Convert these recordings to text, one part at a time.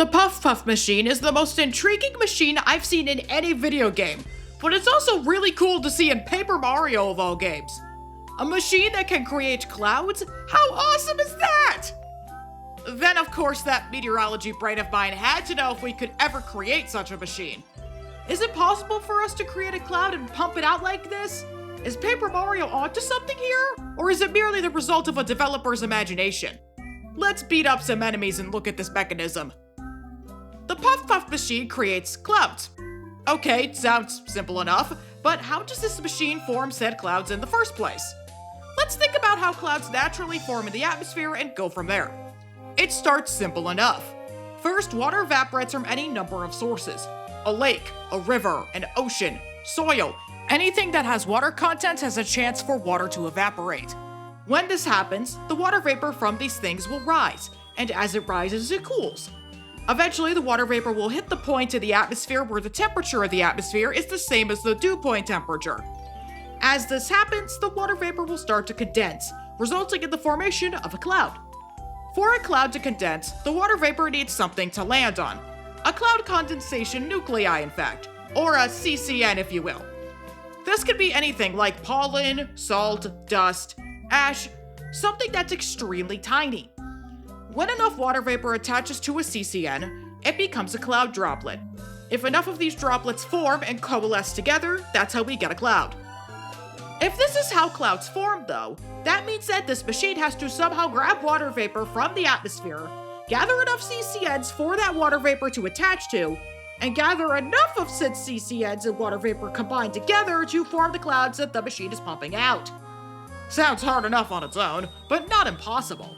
The Puff Puff machine is the most intriguing machine I've seen in any video game, but it's also really cool to see in Paper Mario of all games. A machine that can create clouds? How awesome is that? Then of course that meteorology brain of mine had to know if we could ever create such a machine. Is it possible for us to create a cloud and pump it out like this? Is Paper Mario onto something here? Or is it merely the result of a developer's imagination? Let's beat up some enemies and look at this mechanism. The Puff Puff machine creates clouds. Okay, sounds simple enough, but how does this machine form said clouds in the first place? Let's think about how clouds naturally form in the atmosphere and go from there. It starts simple enough. First, water evaporates from any number of sources. A lake, a river, an ocean, soil, anything that has water content has a chance for water to evaporate. When this happens, the water vapor from these things will rise, and as it rises, it cools. Eventually, the water vapor will hit the point in the atmosphere where the temperature of the atmosphere is the same as the dew point temperature. As this happens, the water vapor will start to condense, resulting in the formation of a cloud. For a cloud to condense, the water vapor needs something to land on. A cloud condensation nuclei, in fact, or a CCN if you will. This could be anything like pollen, salt, dust, ash, something that's extremely tiny. When enough water vapor attaches to a CCN, it becomes a cloud droplet. If enough of these droplets form and coalesce together, that's how we get a cloud. If this is how clouds form, though, that means that this machine has to somehow grab water vapor from the atmosphere, gather enough CCNs for that water vapor to attach to, and gather enough of said CCNs and water vapor combined together to form the clouds that the machine is pumping out. Sounds hard enough on its own, but not impossible.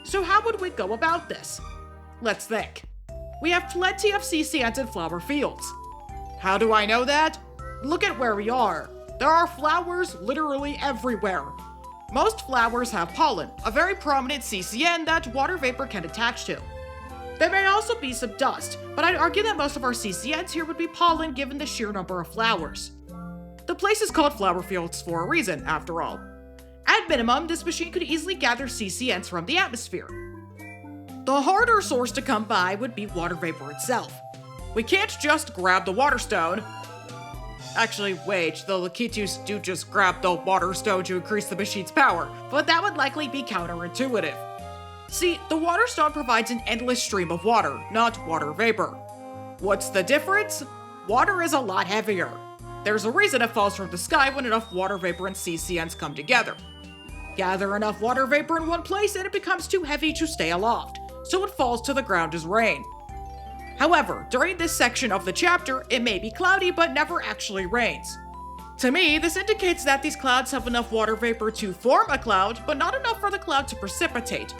So how would we go about this? Let's think. We have plenty of CCNs in flower fields. How do I know that? Look at where we are. There are flowers literally everywhere. Most flowers have pollen, a very prominent CCN that water vapor can attach to. There may also be some dust, but I'd argue that most of our CCNs here would be pollen given the sheer number of flowers. The place is called flower fields for a reason, after all. At minimum, this machine could easily gather CCNs from the atmosphere. The harder source to come by would be water vapor itself. We can't just grab the water stone. Actually, wait, the Lakitus do just grab the water stone to increase the machine's power, but that would likely be counterintuitive. See, the water stone provides an endless stream of water, not water vapor. What's the difference? Water is a lot heavier. There's a reason it falls from the sky when enough water vapor and CCNs come together. Gather enough water vapor in one place and it becomes too heavy to stay aloft, so it falls to the ground as rain. However, during this section of the chapter, it may be cloudy but never actually rains. To me, this indicates that these clouds have enough water vapor to form a cloud, but not enough for the cloud to precipitate.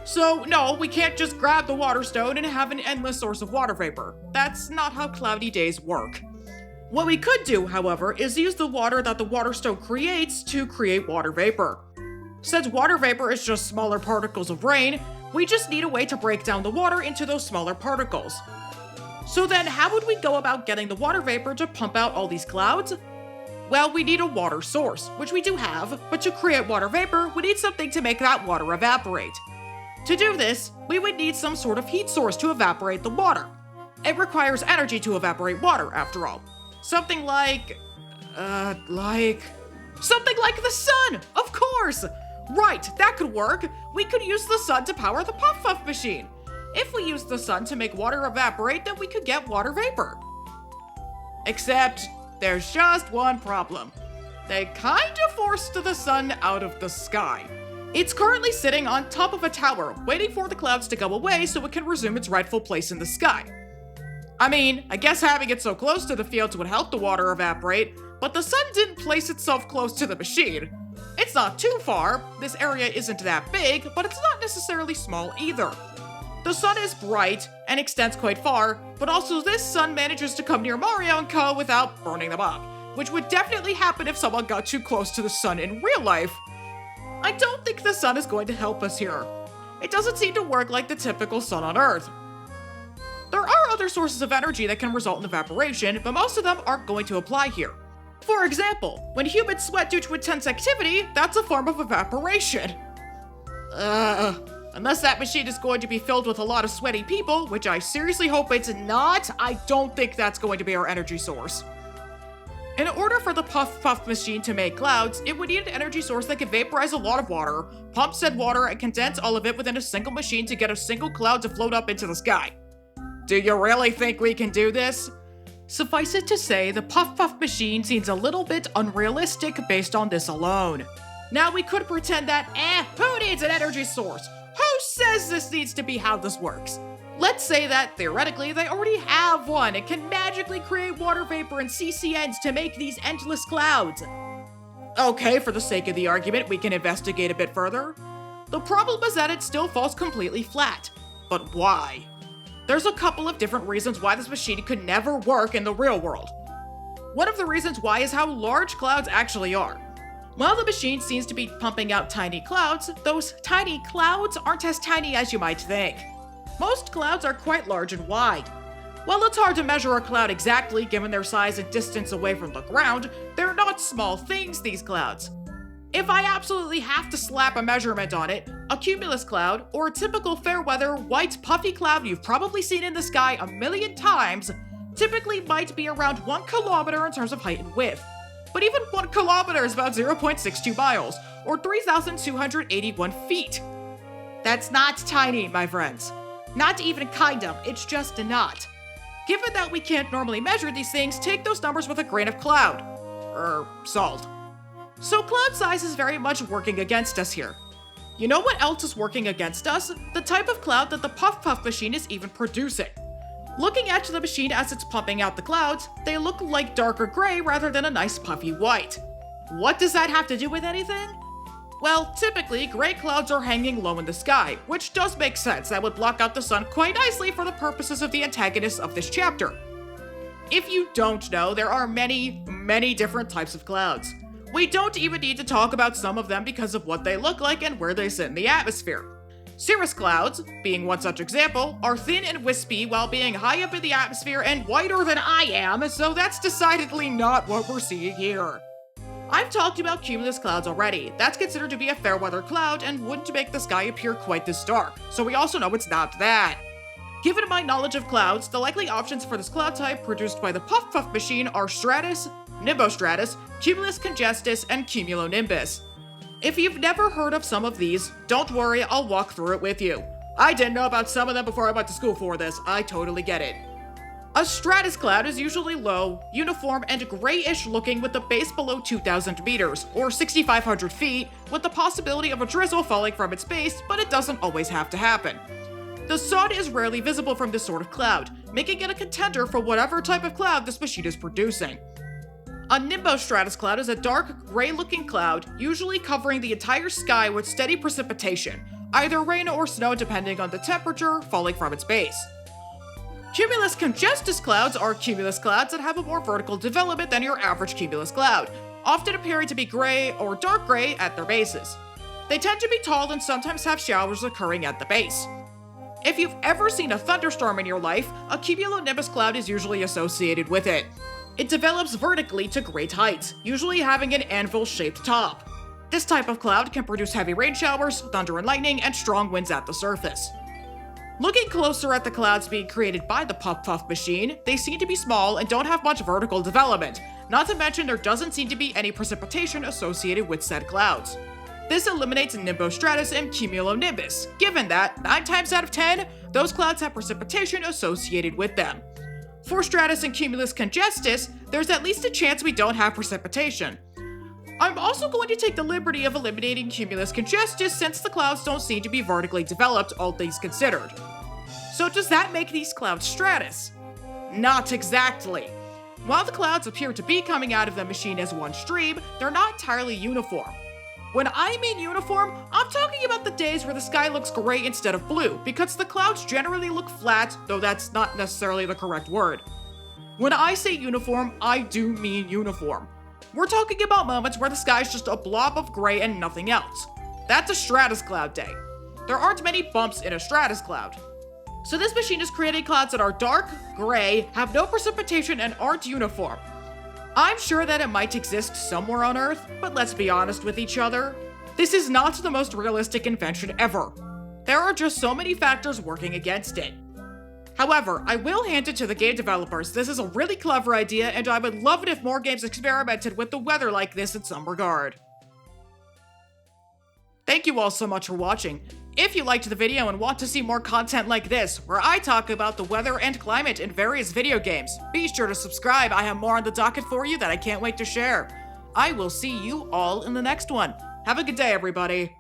So no, we can't just grab the water stone and have an endless source of water vapor. That's not how cloudy days work. What we could do, however, is use the water that the water stone creates to create water vapor. Since water vapor is just smaller particles of rain, we just need a way to break down the water into those smaller particles. So then, how would we go about getting the water vapor to pump out all these clouds? Well, we need a water source, which we do have, but to create water vapor, we need something to make that water evaporate. To do this, we would need some sort of heat source to evaporate the water. It requires energy to evaporate water, after all. Something like something like the sun, of course! Right, that could work. We could use the sun to power the Puff Puff machine. If we use the sun to make water evaporate, then we could get water vapor. Except, there's just one problem. They kind of forced the sun out of the sky. It's currently sitting on top of a tower, waiting for the clouds to go away so it can resume its rightful place in the sky. I mean, I guess having it so close to the fields would help the water evaporate, but the sun didn't place itself close to the machine. It's not too far, this area isn't that big, but it's not necessarily small either. The sun is bright and extends quite far, but also this sun manages to come near Mario and Co. without burning them up, which would definitely happen if someone got too close to the sun in real life. I don't think the sun is going to help us here. It doesn't seem to work like the typical sun on Earth. There are other sources of energy that can result in evaporation, but most of them aren't going to apply here. For example, when humans sweat due to intense activity, that's a form of evaporation. Unless that machine is going to be filled with a lot of sweaty people, which I seriously hope it's not, I don't think that's going to be our energy source. In order for the puff machine to make clouds, it would need an energy source that could vaporize a lot of water, pump said water, and condense all of it within a single machine to get a single cloud to float up into the sky. Do you really think we can do this? Suffice it to say, the puff machine seems a little bit unrealistic based on this alone. Now we could pretend that, who needs an energy source? Who says this needs to be how this works? Let's say that, theoretically, they already have one and can magically create water vapor and CCNs to make these endless clouds. Okay, for the sake of the argument, we can investigate a bit further. The problem is that it still falls completely flat. But why? There's a couple of different reasons why this machine could never work in the real world. One of the reasons why is how large clouds actually are. While the machine seems to be pumping out tiny clouds, those tiny clouds aren't as tiny as you might think. Most clouds are quite large and wide. While it's hard to measure a cloud exactly given their size and distance away from the ground, they're not small things, these clouds. If I absolutely have to slap a measurement on it, a cumulus cloud, or a typical fair weather white puffy cloud you've probably seen in the sky a million times, typically might be around 1 kilometer in terms of height and width. But even 1 kilometer is about 0.62 miles, or 3,281 feet. That's not tiny, my friends. Not even kind of, it's just not. Given that we can't normally measure these things, take those numbers with a grain of salt. So cloud size is very much working against us here. You know what else is working against us? The type of cloud that the puff machine is even producing. Looking at the machine as it's pumping out the clouds, they look like darker gray rather than a nice puffy white. What does that have to do with anything? Well, typically, gray clouds are hanging low in the sky, which does make sense. That would block out the sun quite nicely for the purposes of the antagonists of this chapter. If you don't know, there are many different types of clouds. We don't even need to talk about some of them because of what they look like and where they sit in the atmosphere. Cirrus clouds, being one such example, are thin and wispy while being high up in the atmosphere and whiter than I am, so that's decidedly not what we're seeing here. I've talked about cumulus clouds already. That's considered to be a fair weather cloud and wouldn't make the sky appear quite this dark, so we also know it's not that. Given my knowledge of clouds, the likely options for this cloud type produced by the puff machine are stratus, nimbostratus, cumulus congestus, and cumulonimbus. If you've never heard of some of these, don't worry, I'll walk through it with you. I didn't know about some of them before I went to school for this. I totally get it. A stratus cloud is usually low, uniform, and grayish looking with a base below 2,000 meters, or 6,500 feet, with the possibility of a drizzle falling from its base, but it doesn't always have to happen. The sun is rarely visible from this sort of cloud, making it a contender for whatever type of cloud this machine is producing. A nimbostratus cloud is a dark, gray-looking cloud, usually covering the entire sky with steady precipitation, either rain or snow depending on the temperature, falling from its base. Cumulus congestus clouds are cumulus clouds that have a more vertical development than your average cumulus cloud, often appearing to be gray or dark gray at their bases. They tend to be tall and sometimes have showers occurring at the base. If you've ever seen a thunderstorm in your life, a cumulonimbus cloud is usually associated with it. It develops vertically to great heights, usually having an anvil-shaped top. This type of cloud can produce heavy rain showers, thunder and lightning, and strong winds at the surface. Looking closer at the clouds being created by the puff machine, they seem to be small and don't have much vertical development, not to mention there doesn't seem to be any precipitation associated with said clouds. This eliminates nimbostratus and cumulonimbus, given that, 9 times out of 10, those clouds have precipitation associated with them. For stratus and cumulus congestus, there's at least a chance we don't have precipitation. I'm also going to take the liberty of eliminating cumulus congestus since the clouds don't seem to be vertically developed, all things considered. So does that make these clouds stratus? Not exactly. While the clouds appear to be coming out of the machine as one stream, they're not entirely uniform. When I mean uniform, I'm talking about the days where the sky looks gray instead of blue, because the clouds generally look flat, though that's not necessarily the correct word. When I say uniform, I do mean uniform. We're talking about moments where the sky's just a blob of gray and nothing else. That's a stratus cloud day. There aren't many bumps in a stratus cloud. So this machine is creating clouds that are dark, gray, have no precipitation, and aren't uniform. I'm sure that it might exist somewhere on Earth, but let's be honest with each other. This is not the most realistic invention ever. There are just so many factors working against it. However, I will hand it to the game developers. This is a really clever idea, and I would love it if more games experimented with the weather like this in some regard. Thank you all so much for watching. If you liked the video and want to see more content like this, where I talk about the weather and climate in various video games, be sure to subscribe. I have more on the docket for you that I can't wait to share. I will see you all in the next one. Have a good day, everybody.